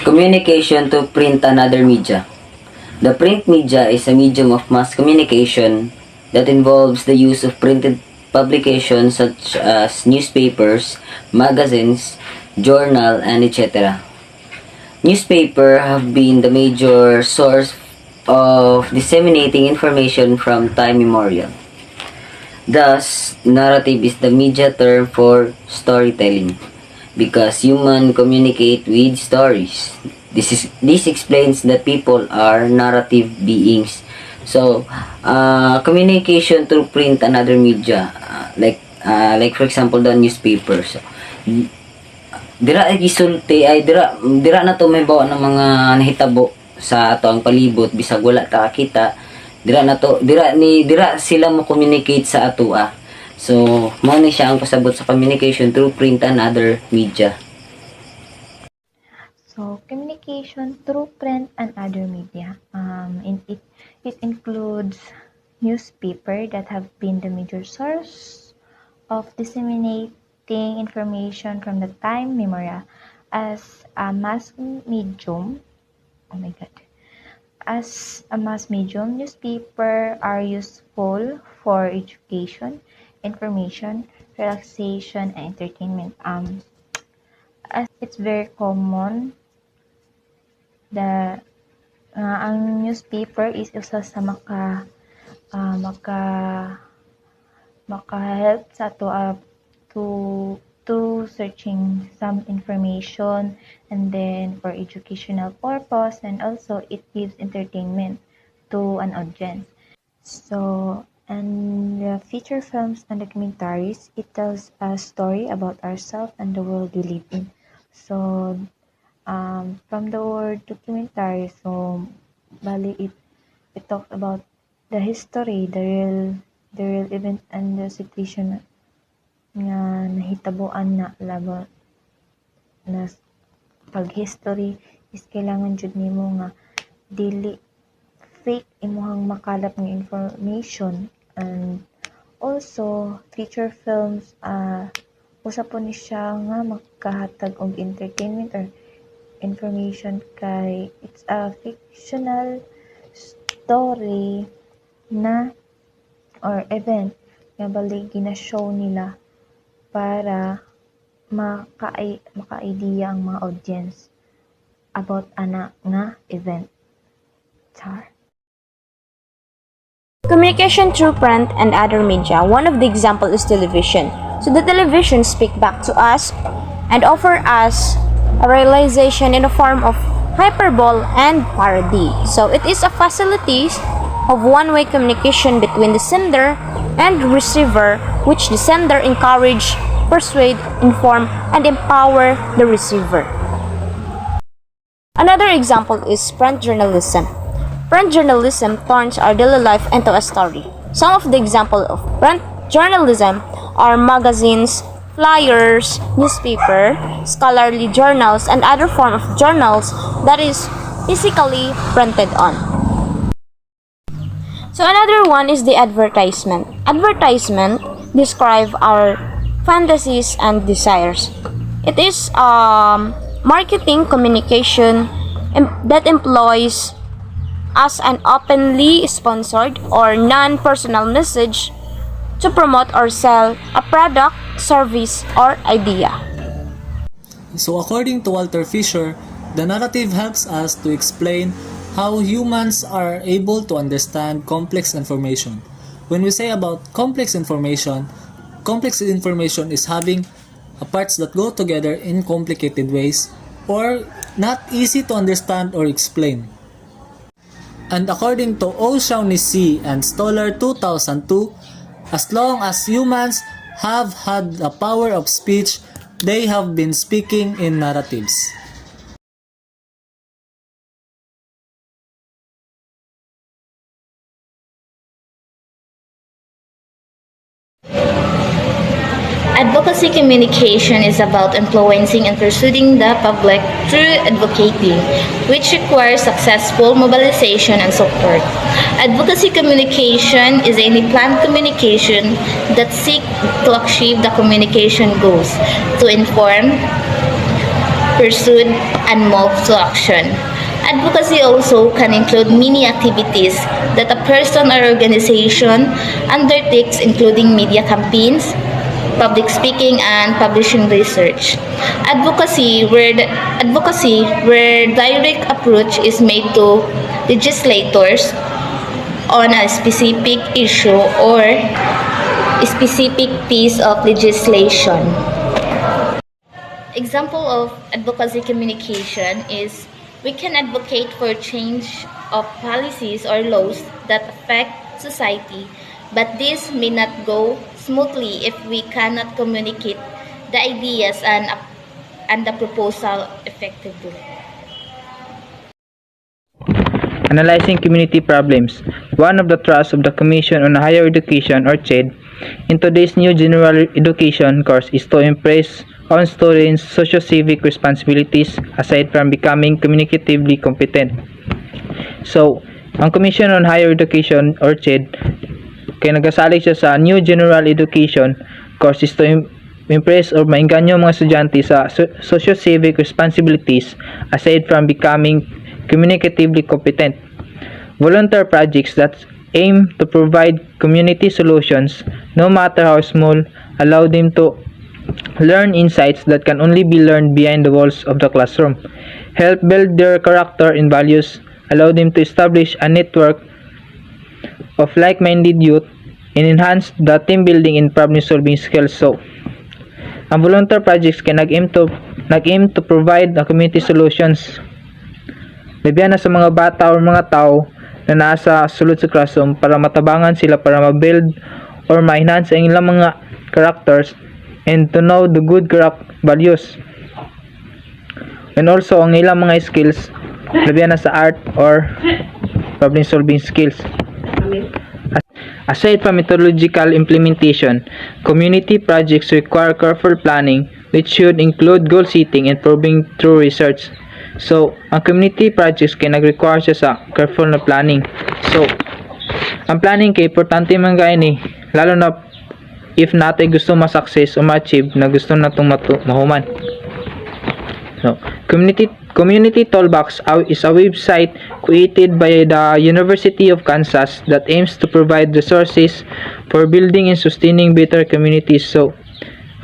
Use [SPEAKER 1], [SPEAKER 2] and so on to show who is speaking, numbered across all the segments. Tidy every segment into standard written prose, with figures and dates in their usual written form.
[SPEAKER 1] Communication to print and other media. The print media is a medium of mass communication that involves the use of printed publications such as newspapers, magazines, journal, and etc. Newspaper have been the major source of disseminating information from time immemorial. Thus, narrative is the media term for storytelling because humans communicate with stories. This explains that people are narrative beings. So, communication through print and other media, like for example the newspapers. Dira ay gisulti ay dira na to may bawa ng mga nahitabo sa ato ang palibot bisag wala ta kakita. Dira sila mo communicate sa atoa. So, mao ni siya ang pasabot sa communication through print and other media.
[SPEAKER 2] So, communication through print and other media. It includes newspaper that have been the major source of disseminating information from the time memorial as a mass medium. Oh my God. As a mass medium, newspaper are useful for education, information, relaxation, and entertainment. As it's very common, ang newspaper is isa sa maka-help sa ato to searching some information, and then for educational purpose, and also it gives entertainment to an audience. So, and the feature films and documentaries, it tells a story about ourselves and the world we live in. So, from the word documentary, so bali it talks about the history, the real event and the situation nga nahitabuan na labo na pag history is kailangan jud nimo nga dili fake imuhang makalap ng information. And also feature films usa po ni siya nga makahatag og entertainment or information kay it's a fictional story na or event nga bali gina-show nila para maka-idea ang mga audience about ana nga event. Char.
[SPEAKER 3] Communication through print and other media. One of the example is television. So the television speak back to us and offer us a realization in the form of hyperbole and parody. So it is a facility of one-way communication between the sender and receiver, which the sender encourage, persuade, inform, and empower the receiver. Another example is print journalism. Print journalism turns our daily life into a story. Some of the examples of print journalism are magazines, flyers, newspaper, scholarly journals, and other form of journals that is physically printed on. So another one is the advertisement. Advertisement describe our fantasies and desires. It is marketing communication that employs as an openly sponsored or non-personal message to promote or sell a product, service, or idea.
[SPEAKER 4] So according to Walter Fisher, the narrative helps us to explain how humans are able to understand complex information. When we say about complex information is having parts that go together in complicated ways or not easy to understand or explain. And according to O'Shaughnessy and Stoller 2002, as long as humans have had the power of speech, they have been speaking in narratives.
[SPEAKER 5] Advocacy communication is about influencing and persuading the public through advocating, which requires successful mobilization and support. Advocacy communication is any planned communication that seeks to achieve the communication goals, to inform, pursued, and moved to action. Advocacy also can include many activities that a person or organization undertakes, including media campaigns, public speaking, and publishing research. Advocacy where direct approach is made to legislators on a specific issue or a specific piece of legislation. Example of advocacy communication is we can advocate for change of policies or laws that affect society, but this may not go smoothly if we cannot communicate the ideas and the proposal effectively.
[SPEAKER 6] Analyzing community problems. One of the thrusts of the Commission on Higher Education, or CHED, in today's new general education course is to impress on students' socio-civic responsibilities aside from becoming communicatively competent. So, ang Commission on Higher Education, or CHED, kaya nagkasali siya sa new general education course is to impress or maingganyo mga estudyante sa socio-civic responsibilities aside from becoming communicatively competent. Volunteer projects that aim to provide community solutions, no matter how small, allow them to learn insights that can only be learned behind the walls of the classroom, help build their character and values, allow them to establish a network of like-minded youth, and enhance the team building and problem-solving skills. So, ang volunteer projects kay nag-aim to provide the community solutions labihan na sa mga bata o mga tao na nasa sulod sa classroom para matabangan sila para ma-build or ma-enhance ang ilang mga characters and to know the good values, and also ang ilang mga skills labihan na sa art or problem solving skills. Aside from methodological implementation, community projects require careful planning, which should include goal setting and probing through research. So, ang community projects kay nag-require siya sa careful na planning. So, ang planning kay importante man gaya ni, lalo na if natin gusto ma-success o ma-achieve na gusto natong mahuman. So, Community Toolbox is a website created by the University of Kansas that aims to provide resources for building and sustaining better communities. So,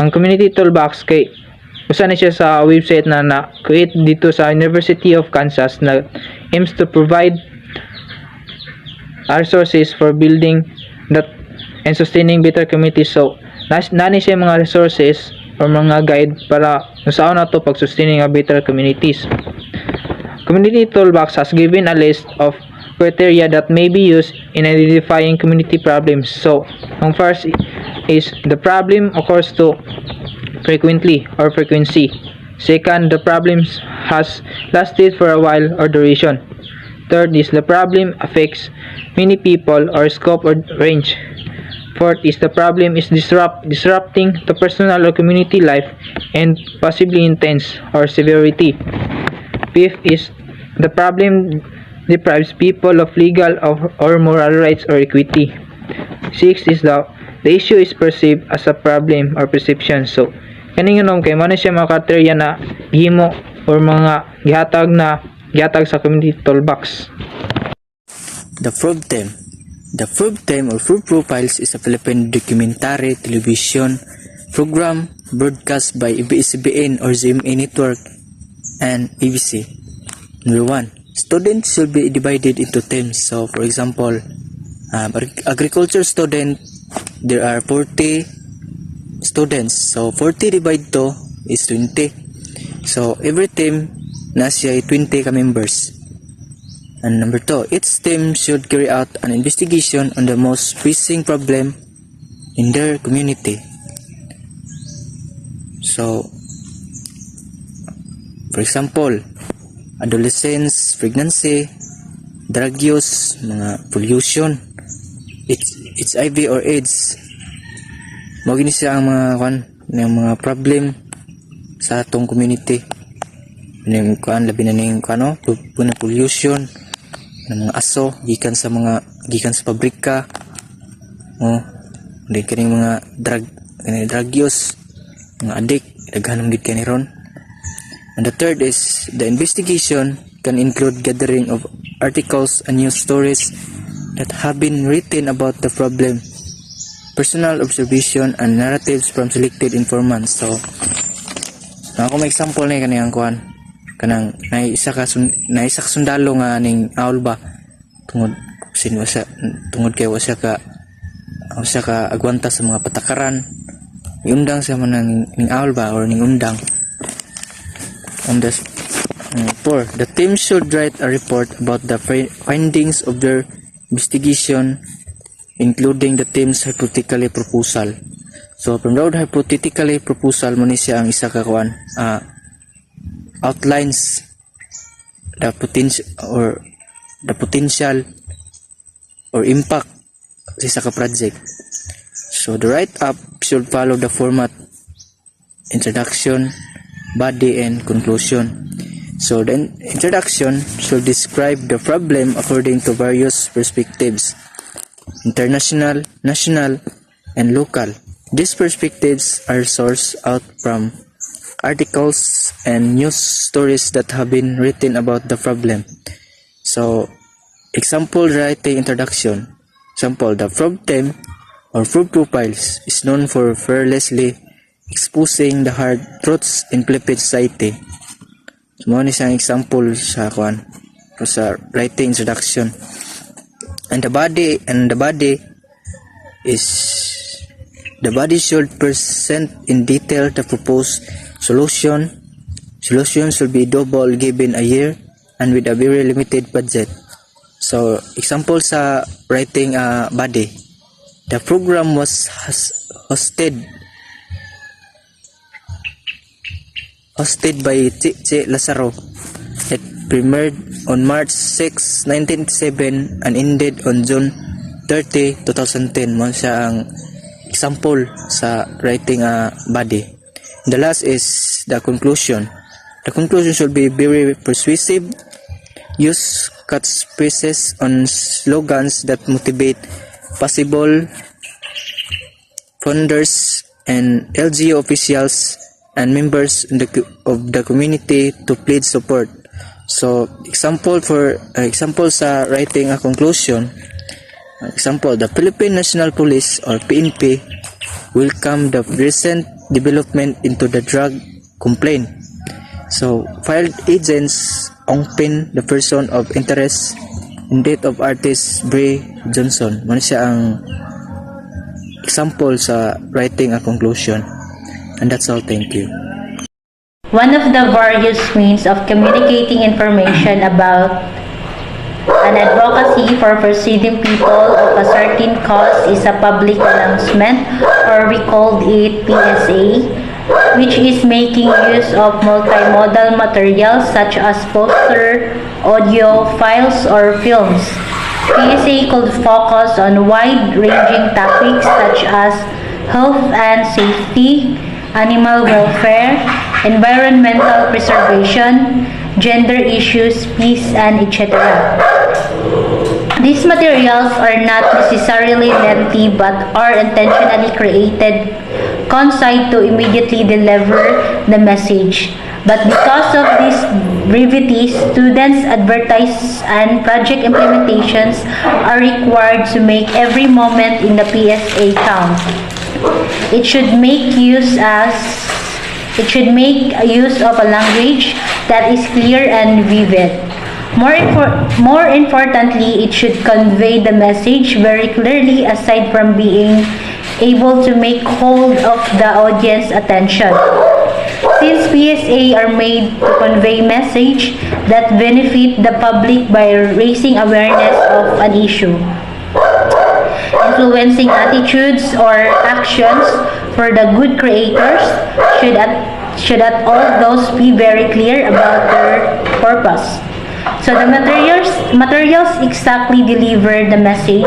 [SPEAKER 6] ang Community Toolbox kay usa na siya sa website na na-create dito sa University of Kansas na aims to provide resources for building that and sustaining better communities. So, nani siya mga resources or mga guide para saan na to pag-sustaining a better communities. Community Toolbox has given a list of criteria that may be used in identifying community problems. So, ang first is the problem occurs to frequently or frequency. Second, the problem has lasted for a while or duration. Third is the problem affects many people or scope or range. Fourth is the problem is disrupting the personal or community life and possibly intense or severity. Fifth is the problem deprives people of legal or moral rights or equity. Sixth is the issue is perceived as a problem or perception. So, kaning yun kay man siya mga criteria na gihimo or mga gihatag sa community toolbox.
[SPEAKER 7] The Probe Time or Probe Profiles is a Philippine documentary television program broadcast by ABS-CBN or GMA Network and ABC. Number 1. Students should be divided into teams. So, for example, agriculture student, there are 40 students. So, 40 divided 2 is 20. So, every team na siya 20 ka members. And number 2, each team should carry out an investigation on the most pressing problem in their community. So, for example, adolescence, pregnancy, drug use, mga pollution, HIV or AIDS. Mao gini siya ang mga problem sa atong community. Ning labi na ning pollution ng mga aso gikan sa pabrika. Din kaning mga drug use, mga addict daghan gid kani ron. And the third is the investigation can include gathering of articles and news stories that have been written about the problem, personal observation, and narratives from selected informants. So, ako may example ni kanang kuan kanang naisa ka sundalo nga ning aul ba tungod sino sa tungod kay wasa ka agwanta sa mga patakaran, iundang sa manang ning aul ba or ning undang. And the 4, the team should write a report about the findings of their investigation, including the team's hypothetical proposal. So from road hypothetically proposal mo ni siya ang isa ka kuan outlines the potential or impact sa isa ka project. So the write-up should follow the format introduction, body, and conclusion. So the introduction should describe the problem according to various perspectives, international, national, and local. These perspectives are sourced out from articles and news stories that have been written about the problem. So, example writing introduction. Example, the problem or proof profiles is known for fearlessly exposing the hard truths in Philippine society. So, mo ni siyang example sa writing introduction. And the body should present in detail the proposed solution. Solution should be double given a year and with a very limited budget. So, example sa writing body. The program was hosted by Che Lazaro. It premiered on March 6, 1987 and ended on June 30, 2010. Mo siya ang example sa writing body. The last is the conclusion. The conclusion should be very persuasive. Use catchphrases on slogans that motivate possible funders and LGU officials and members of the community to plead support. So, example sa writing a conclusion. Example, the Philippine National Police or PNP welcome the recent development into the drug complaint. So, filed agents ongpin the person of interest in death of artist Bray Johnson. Mano siya ang example sa writing a conclusion. And that's all. Thank you.
[SPEAKER 5] One of the various means of communicating information about an advocacy for proceeding people of a certain cause is a public announcement, or we called it PSA, which is making use of multimodal materials such as poster, audio, files, or films. PSA could focus on wide-ranging topics such as health and safety, animal welfare, environmental preservation, gender issues, peace, and etc. These materials are not necessarily lengthy but are intentionally created concise to immediately deliver the message. But because of this brevity, students, advertise, and project implementations are required to make every moment in the PSA count. It should make use of a language that is clear and vivid. More importantly, it should convey the message very clearly aside from being able to make hold of the audience attention. Since PSA are made to convey message that benefit the public by raising awareness of an issue, influencing attitudes or actions for the good creators, should at all those be very clear about their purpose. So the materials exactly deliver the message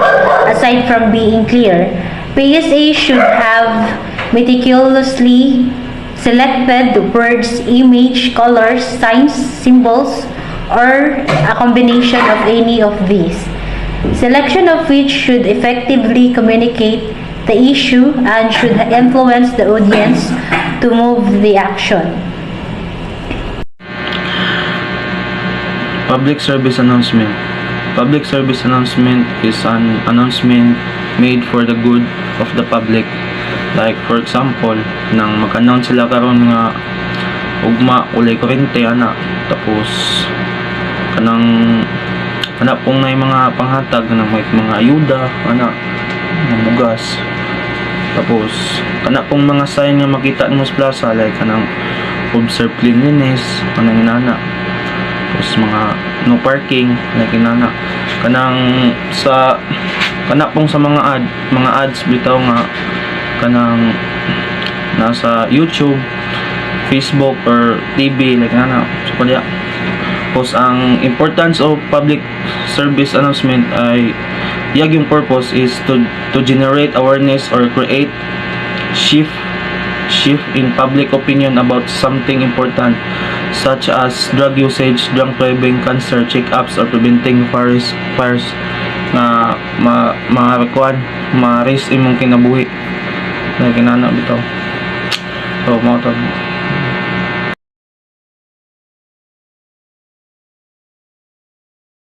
[SPEAKER 5] aside from being clear. PSA should have meticulously selected words, image, colors, signs, symbols, or a combination of any of these. Selection of which should effectively communicate the issue and should influence the audience to move the action.
[SPEAKER 8] Public service announcement. Public service announcement is an announcement made for the good of the public. Like for example, nang mag-announce sila karon nga ugma ulay kuryente ana, tapos kanang pong na mga panghatag ng mga ayuda ana ng bugas, tapos pong mga sign nga makita nimo sa plaza like kanang observe cleanliness kanang inana, tapos mga no parking like inana, kanang sa pong sa mga ads bitaw nga kanang nasa YouTube, Facebook or TV like inana. So kaya tapos ang importance of public service announcement ay yung purpose is to generate awareness or create shift in public opinion about something important such as drug usage, drug preventing, cancer check-ups or preventing fires na ma-raise imong kinabuhi na kinana bitaw. So mo